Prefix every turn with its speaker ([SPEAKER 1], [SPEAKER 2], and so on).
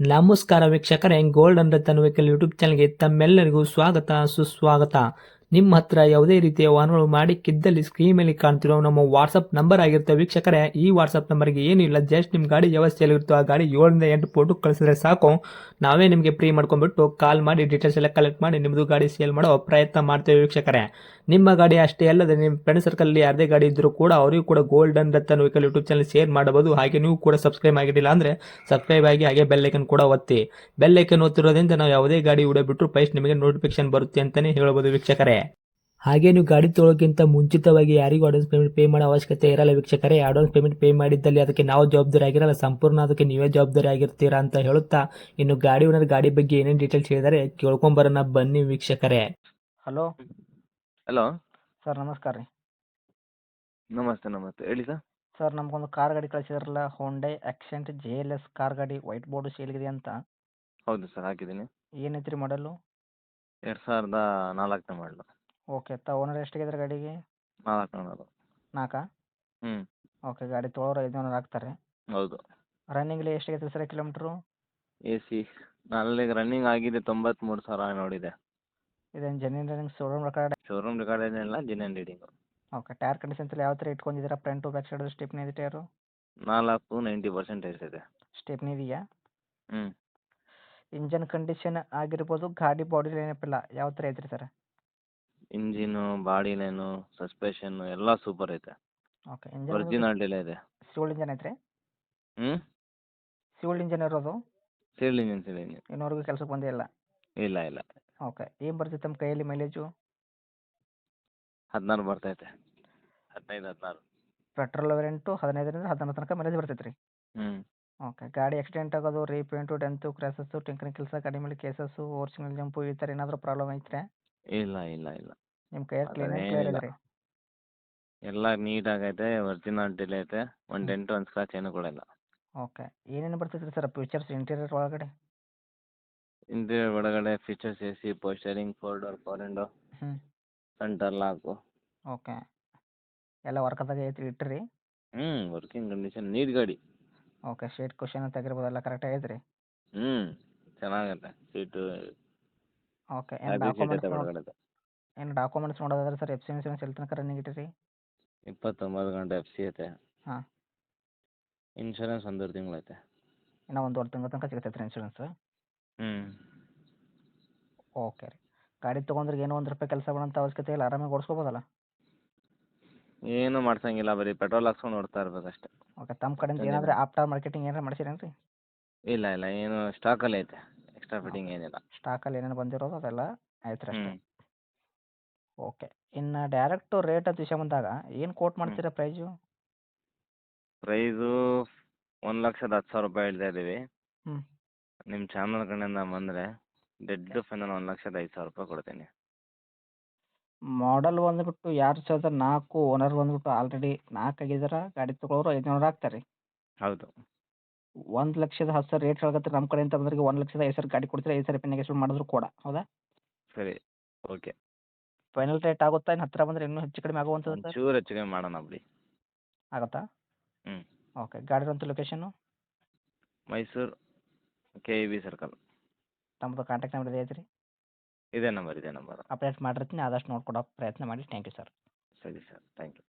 [SPEAKER 1] ನಮಸ್ಕಾರ ವೀಕ್ಷಕರೇ, golden Ratan vehicle YouTube ಚಾನಲ್ಗೆ ತಮ್ಮೆಲ್ಲರಿಗೂ ಸ್ವಾಗತ ಸುಸ್ವಾಗತ. ನಿಮ್ಮ ಹತ್ರ ಯಾವುದೇ ರೀತಿಯ ವಾಹನಗಳು ಮಾಡಿಕ್ಕಿದ್ದಲ್ಲಿ ಸ್ಕ್ರೀನ್ ಮೇಲೆ ಕಾಣ್ತಿರೋ ನಮ್ಮ ವಾಟ್ಸಪ್ ನಂಬರ್ ಆಗಿರುತ್ತೆ ವೀಕ್ಷಕರೇ. ಈ ವಾಟ್ಸಪ್ ನಂಬರ್ಗೆ ಏನಿಲ್ಲ, ಜಸ್ಟ್ ನಿಮ್ಮ ಗಾಡಿ ವ್ಯವಸ್ಥೆಯಲ್ಲಿರುತ್ತೋ ಆ ಗಾಡಿ 7 ರಿಂದ 8 ಫೋಟೋ ಕಳಿಸಿದ್ರೆ ಸಾಕು, ನಾವೇ ನಿಮಗೆ ಫ್ರೀ ಮಾಡ್ಕೊಂಡ್ಬಿಟ್ಟು ಕಾಲ್ ಮಾಡಿ ಡೀಟೇಲ್ಸ್ ಎಲ್ಲ ಕಲೆಕ್ಟ್ ಮಾಡಿ ನಿಮ್ಮದು ಗಾಡಿ ಸೇಲ್ ಮಾಡೋ ಪ್ರಯತ್ನ ಮಾಡ್ತೇವೆ ವೀಕ್ಷಕರೇ. ನಿಮ್ಮ ಗಾಡಿ ಅಷ್ಟೇ ಅಲ್ಲದೆ ನಿಮ್ಮ ಫ್ರೆಂಡ್ ಸರ್ಕಲ್ ಯಾರದೇ ಗಾಡಿ ಇದ್ದರೂ ಕೂಡ ಅವರಿಗೂ ಕೂಡ golden Ratan vehicle YouTube channel share ಮಾಡಬಹುದು. ಹಾಗೆ ನೀವು ಕೂಡ ಸಬ್ಸ್ಕ್ರೈಬ್ ಆಗಿರಲಿಲ್ಲ ಅಂದರೆ ಸಬ್ಸ್ಕ್ರೈಬ್ ಆಗಿ ಹಾಗೆ ಬೆಲ್ ಐಕನ್ ಕೂಡ ಒತ್ತಿ. ಬೆಲ್ ಐಕನ್ ಒತ್ತಿರೋದ್ರಿಂದ ನಾವು ಯಾವುದೇ ಗಾಡಿ ವಿಡಿಯೋ ಬಿಟ್ಟರು ಫಸ್ಟ್ ನಿಮಗೆ ನೋಟಿಫಿಕೇಶನ್ ಬರುತ್ತೆ ಅಂತಾನೆ ಹೇಳ್ಬೋದು ವೀಕ್ಷಕರೇ. ಹಾಗೆ ನೀವು ಗಾಡಿ ತೊಳೋಕ್ಕಿಂತ ಮುಂಚಿತವಾಗಿ ಯಾರಿಗೂ ಅಡ್ವಾನ್ಸ್ ಪೇಮೆಂಟ್ ಪೇ ಮಾಡೋ ಅವಶ್ಯಕತೆ ಇರಲ್ಲ ವೀಕ್ಷಕರೇ. ಅಡ್ವಾನ್ಸ್ ಪೇಮೆಂಟ್ ಪೇ ಮಾಡಿದ್ದಲ್ಲಿ ಅದಕ್ಕೆ ನಾವು ಜವಾಬ್ದಾರಿ ಆಗಿರಲ್ಲ, ಸಂಪೂರ್ಣ ಅದಕ್ಕೆ ನೀವೇ ಜವಾಬ್ದಾರಿ ಆಗಿರ್ತೀರಾ ಅಂತ ಹೇಳುತ್ತಾ, ಇನ್ನು ಗಾಡಿ ಓನರ್ ಗಾಡಿ ಬಗ್ಗೆ ಏನೇನು ಡೀಟೇಲ್ಸ್ ಹೇಳಿದರೆ ಕೇಳ್ಕೊಂಬರೋಣ ಬನ್ನಿ ವೀಕ್ಷಕರೇ.
[SPEAKER 2] ಹಲೋ
[SPEAKER 3] ಹಲೋ,
[SPEAKER 2] ಸರ್, ನಮಸ್ಕಾರ ರೀ.
[SPEAKER 3] ನಮಸ್ತೆ ನಮಸ್ತೆ, ಹೇಳಿ ಸರ್.
[SPEAKER 2] ಸರ್, ನಮಗೊಂದು ಕಾರ್ ಗಾಡಿ ಕಳಿಸಿದ್ರಲ್ಲ, ಹೋಂಡೈ ಆಕ್ಸೆಂಟ್ JLS ಕಾರ್ ಗಾಡಿ ವೈಟ್ ಬೋರ್ಡ್ ಸೇಲ್ಗಿದೆ ಅಂತ.
[SPEAKER 3] ಹೌದು ಸರ್, ಹಾಕಿದ್ದೀನಿ.
[SPEAKER 2] ಏನೈತೆ ರೀ ಮಾಡಲು?
[SPEAKER 3] 2004 ಮಾಡಲು.
[SPEAKER 2] ಓಕೆ. ಓನರ್ ಎಷ್ಟಾಗಿದ್ರೆ ಗಾಡಿಗೆ?
[SPEAKER 3] 4
[SPEAKER 2] ನಾಲ್ಕಾ?
[SPEAKER 3] ಹ್ಞೂ,
[SPEAKER 2] ಓಕೆ. ಗಾಡಿ ತೊಗೊಳೋರು 500 ಆಗ್ತಾರೆ.
[SPEAKER 3] ಹೌದು.
[SPEAKER 2] ರನ್ನಿಂಗ್ಲಿ ಎಷ್ಟಾಗೈತೆ ಸರ್ ಕಿಲೋಮೀಟ್ರು?
[SPEAKER 3] AC ನಾಳೆಗೆ ರನ್ನಿಂಗ್ ಆಗಿದೆ, 93,000 ನೋಡಿದೆ.
[SPEAKER 2] ಇದೇನು genuine running showroom record?
[SPEAKER 3] Showroom record ಏನಿಲ್ಲ, genuine reading.
[SPEAKER 2] Okay. Tyre condition ಯಾವ ಥರ ಇಟ್ಕೊಂಡಿದ್ದೀರಾ? Front to back side stepney ಇದೆ ಟೈರು?
[SPEAKER 3] 90% ಇದೆ.
[SPEAKER 2] ಸ್ಟೆಪ್ನಿ ಇದೆಯಾ?
[SPEAKER 3] ಹ್ಞೂ,
[SPEAKER 2] ಇಂಜನ್ ಕಂಡೀಷನ್ ಆಗಿರ್ಬೋದು, ಗಾಡಿ ಬಾಡಿ ಏನಪ್ಪಿಲ್ಲ, ಯಾವ ಥರ ಐತ್ರಿ ಸರ್?
[SPEAKER 3] ಇಂಜಿನು, ಬಾಡಿ ಲೈನು, ಸಸ್ಪೆಷನ್ನು ಎಲ್ಲ ಸೂಪರ್ ಐತೆ.
[SPEAKER 2] ಓಕೆ. ಇಂಜನ್
[SPEAKER 3] ಒರಿಜಿನಾಲಿಟಿಲೇ ಇದೆ.
[SPEAKER 2] ಸಿವಿಲ್ ಇಂಜನ್ ಐತ್ರಿ?
[SPEAKER 3] ಹ್ಞೂ,
[SPEAKER 2] ಸಿವಿಲ್ ಇಂಜನ್ ಇರೋದು?
[SPEAKER 3] Seal engine.
[SPEAKER 2] ಇನ್ನೂವರೆಗೂ ಕೆಲಸಕ್ಕೆ ಬಂದೇ ಇಲ್ಲ?
[SPEAKER 3] ಇಲ್ಲ ಇಲ್ಲ,
[SPEAKER 2] ಓಕೆ. ಏನು ಬರ್ತೈತೆ ನಮ್ಮ ಕೈಯಲ್ಲಿ ಮೈಲೇಜು?
[SPEAKER 3] 16 ಬರ್ತೈತೆ. 15-16.
[SPEAKER 2] ಪೆಟ್ರೋಲ್ ವೇರಿಯಂಟು 15ರಿಂದ 16 ತನಕ ಮೈಲೇಜ್ ಬರ್ತೈತೆ ರೀ?
[SPEAKER 3] ಹ್ಞೂ,
[SPEAKER 2] ಓಕೆ. ಗಾಡಿ ಆಕ್ಸಿಡೆಂಟ್ ಆಗೋದು, ರೀಪೇಂಟು, ಡೆಂತು, ಕ್ರ್ಯಾಸಸ್ಸು, ಟಿಂಕರಿಂಗ್ ಕೆಲಸ, ಗಾಡಿ ಮೇಲೆ ಕೇಸಸ್ಸು, ಓವರ್ ಸಿಗ್ನಲ್ ಜಂಪು, ಈ ಥರ ಏನಾದರೂ ಪ್ರಾಬ್ಲಮ್ ಐತ್ರಿ?
[SPEAKER 3] ಇಲ್ಲ ಇಲ್ಲ ಇಲ್ಲ,
[SPEAKER 2] ನಿಮ್ಮ ಕೈಯಲ್ಲಿ ಕ್ಲೀನ್
[SPEAKER 3] ಅದೇನಿಲ್ಲ.
[SPEAKER 2] ಇದೆ ರೀ?
[SPEAKER 3] ಎಲ್ಲ ನೀಟಾಗೈತೆ, ಒರಿಜಿನಾಲಿಟಿಲೇ ಐತೆ. ಒಂದು ಡೆಂಟು ಒಂದು ಸ್ಕ್ರಾಚ್ ಏನೂ ಕೂಡ ಇಲ್ಲ.
[SPEAKER 2] ಓಕೆ. ಏನೇನು ಬರ್ತೈತೆ ರೀ ಸರ್ ಫೀಚರ್ಸ್ ಇಂಟೀರಿಯರ್ ಒಳಗಡೆ?
[SPEAKER 3] ಇಂಟೀರಿಯರ್ ಒಳಗಡೆ features AC, power steering, 4 door power window,
[SPEAKER 2] ಹ್ಞೂ.
[SPEAKER 3] Centre lock.
[SPEAKER 2] ಓಕೆ. ಎಲ್ಲ ವರ್ಕದಾಗ ಐತ್ರಿ ಇಟ್ಟಿರಿ?
[SPEAKER 3] ವರ್ಕಿಂಗ್ ಕಂಡೀಷನ್, ನೀಟ್ ಗಾಡಿ.
[SPEAKER 2] ಓಕೆ. ಶೇಟ್ ಕ್ವಶನ್ ಅಂತ ಆಗಿರ್ಬೋದು, ಎಲ್ಲ ಕರೆಕ್ಟಾಗಿ ಐತ್ರಿ?
[SPEAKER 3] ಹ್ಞೂ, ಚೆನ್ನಾಗೈತೆ. Seat
[SPEAKER 2] okay.
[SPEAKER 3] ಹ್ಯಾಪಿ ಸೀಟ್ ಐತೆ ಒಳಗಡೆ.
[SPEAKER 2] ಏನು ಡಾಕ್ಯುಮೆಂಟ್ಸ್ ನೋಡೋದಾದ್ರೆ ಸರ್, FC ಇನ್ಸೂರೆನ್ಸ್ ಎಲ್ಲಿ ತನಕ ರನ್ನಿಂಗ್ ಇಟ್ಟಿರಿ?
[SPEAKER 3] 29 ಗಂಟೆ FC ಐತೆ.
[SPEAKER 2] ಹಾಂ.
[SPEAKER 3] ಇನ್ಶೂರೆನ್ಸ್ 1 ತಿಂಗಳು ಐತೆ.
[SPEAKER 2] ಇನ್ನೂ 1.5 ತಿಂಗಳ ತನಕ ಸಿಗ್ತೈತೆ ರೀ ಇನ್ಸೂರೆನ್ಸ್?
[SPEAKER 3] ಹ್ಞೂ,
[SPEAKER 2] ಓಕೆ ರೀ. ಗಾಡಿ ತೊಗೊಂಡ್ರೆ ಏನೋ ₹1 ಕೆಲಸ ಮಾಡೋಂಥ ಅವಶ್ಯಕತೆ ಇಲ್ಲ, ಆರಾಮಾಗಿ ಓಡಿಸ್ಕೋಬೋದಲ್ಲ?
[SPEAKER 3] ಏನೂ ಮಾಡ್ಸಂಗಿಲ್ಲ, ಬರೀ ಪೆಟ್ರೋಲ್ ಹಾಕ್ಸ್ಕೊಂಡು ನೋಡ್ತಾ ಇರ್ಬೇಕಷ್ಟೆ.
[SPEAKER 2] ಓಕೆ. ತಮ್ಮ ಕಡೆಯಿಂದ ಏನಾದರೂ ಆಫ್ಟರ್ ಮಾರ್ಕೆಟಿಂಗ್ ಏನಾರು ಮಾಡಿಸಿರೇನು ರೀ?
[SPEAKER 3] ಇಲ್ಲ ಇಲ್ಲ, ಏನು ಸ್ಟಾಕಲ್ಲಿ ಐತೆ, ಎಕ್ಸ್ಟ್ರಾ ಫಿಟ್ಟಿಂಗ್ ಏನಿಲ್ಲ.
[SPEAKER 2] ಸ್ಟಾಕಲ್ಲಿ ಏನೇನು ಬಂದಿರೋದು ಅದೆಲ್ಲ ಆಯ್ತು ಅಷ್ಟೇ?
[SPEAKER 3] ಹ್ಞೂ,
[SPEAKER 2] ಓಕೆ. ಇನ್ನು ಡೈರೆಕ್ಟು ರೇಟ್ ಅಂತ ವಿಷಯ ಬಂದಾಗ ಏನು ಕೋಟ್ ಮಾಡ್ತೀರಾ ಪ್ರೈಸು?
[SPEAKER 3] ಪ್ರೈಸು 1,10,000 ಹೇಳ್ತಾ ಇದ್ದೀವಿ.
[SPEAKER 2] ಹ್ಞೂ.
[SPEAKER 3] ನಿಮ್ಮ ಚಾನಲ್ ಕಡೆಯಿಂದ ಬಂದರೆ ಡೆಡ್ ಫೈನಲ್ 1,05,000 ಕೊಡ್ತೀನಿ.
[SPEAKER 2] ಮಾಡಲ್ ಬಂದುಬಿಟ್ಟು 2004, ಓನರ್ ಬಂದುಬಿಟ್ಟು ಆಲ್ರೆಡಿ 4 ಆಗಿದ್ದಾರೆ. ಗಾಡಿ ತೊಗೊಳೋರು 500 ಆಗ್ತಾರೆ.
[SPEAKER 3] ಹೌದು.
[SPEAKER 2] 1,10,000 ರೇಟ್ ಹೇಳಕತ್ತೀರಿ. ನಮ್ಮ ಕಡೆಯಿಂದ ಬಂದವರಿಗೆ 1,05,000 ಗಾಡಿ ಕೊಡ್ತೀರಾ? 5,000 ನೆಗೆಶ್ಬಲ್ ಮಾಡಿದ್ರು ಕೂಡ, ಹೌದಾ?
[SPEAKER 3] ಸರಿ, ಓಕೆ.
[SPEAKER 2] ಫೈನಲ್ ರೇಟ್ ಆಗುತ್ತಾ? ಇನ್ನು ಹತ್ತಿರ ಬಂದರೆ ಇನ್ನೂ ಹೆಚ್ಚು ಕಡಿಮೆ ಆಗುವಂಥದ್ದು ಸರ್?
[SPEAKER 3] ಒಂಚೂರು ಹೆಚ್ಚು ಕಮ್ಮಿ ಮಾಡೋಣ ಬಿಡಿ.
[SPEAKER 2] ಆಗುತ್ತಾ?
[SPEAKER 3] ಹ್ಞೂ.
[SPEAKER 2] ಓಕೆ. ಗಾಡಿರೋಂಥ ಲೊಕೇಶನ್ನು?
[SPEAKER 3] Mysuru KEB circle.
[SPEAKER 2] ತಮ್ಮದು ಕಾಂಟ್ಯಾಕ್ಟ್ ನಂಬರ್ ಇದೆ ಐತ್ರಿ?
[SPEAKER 3] ಇದೇ ನಂಬರ್.
[SPEAKER 2] ಅಪ್ಡೇಟ್ ಮಾಡಿರ್ತೀನಿ, ಆದಷ್ಟು ನೋಡ್ಕೊಡೋ ಪ್ರಯತ್ನ ಮಾಡಿ. Thank you sir.
[SPEAKER 3] ಸರಿ ಸರ್, ಥ್ಯಾಂಕ್ ಯು.